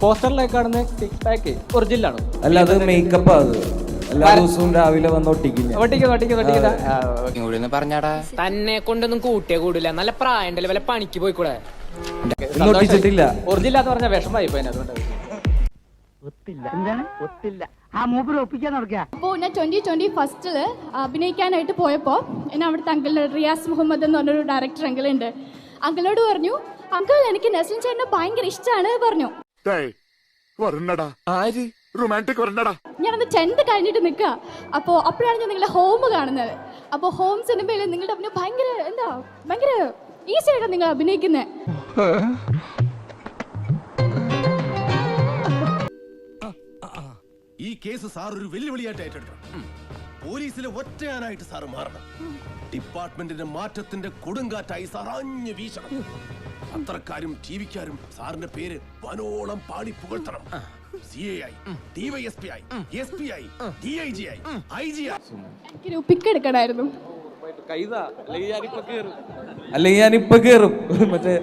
പോസ്റ്ററിലേക്ക് കാണുന്ന six pack ഒറിജിനലാണ്. അല്ല, അത് മേക്കപ്പ് അത് എല്ലാ ദിവസവും രാവിലെ വന്ന് പറഞ്ഞാടാ തന്നെ കൊണ്ടൊന്നും കൂട്ടിയേ കൂടില്ല. നല്ല പ്രായണ്ടല്ലേ, വല്ല പണിക്ക് പോയിക്കൂടെ? ഒട്ടിച്ചിട്ടില്ല. ഒറിജിനൽ എന്ന് പറഞ്ഞാൽ വിഷമായി പോയി. അതുകൊണ്ട് അപ്പോൾ ഞാൻ 2020 ഫസ്റ്റിൽ അഭിനയിക്കാനായിട്ട് പോയപ്പോൾ എന്നെ അവിടുത്തെ അങ്കിളിൻ്റെ റിയാസ് മുഹമ്മദ് എന്ന് പറഞ്ഞൊരു ഡയറക്ടർ അങ്കിളുണ്ട്. അങ്കിളോട് പറഞ്ഞു, അങ്കിൾ എനിക്ക് നെസ്ലിൻ ചേട്ടനെ ഭയങ്കര ഇഷ്ടമാണ് പറഞ്ഞു. ഞാനത് 10th കഴിഞ്ഞിട്ട് നിൽക്കുക. അപ്പോഴാണ് ഞാൻ നിങ്ങളുടെ ഹോം കാണുന്നത്. അപ്പോൾ ഹോം സിനിമയിൽ നിങ്ങളുടെ അഭിനയം ഭയങ്കര ഈസി ആയിട്ടാണ് നിങ്ങൾ അഭിനയിക്കുന്നത്. ഈ കേസ് സാർ ഒരു വെല്ലുവിളിയായിട്ട് ഏറ്റെടുക്കണം. പോലീസിലെ ഒറ്റയാനായിട്ട് സാർ മാറണം. ഡിപ്പാർട്ട്മെന്റിന്റെ മാറ്റത്തിന്റെ കൊടുങ്കാറ്റായി സാർ അഞ്ഞു വീശണം. പത്രക്കാരും ടിവിക്കാരും സാറിന്റെ പേര് വനോളം പാടി പുകഴ്ത്തണം. CA ആയി, DYSP ആയി, SP ആയി, DIG ആയി, IG ആയി. എനിക്കൊരു പിക്ക് എടുക്കണമായിരുന്നു. അല്ലെങ്കിൽ ഞാനിപ്പോ കേറും. മറ്റേ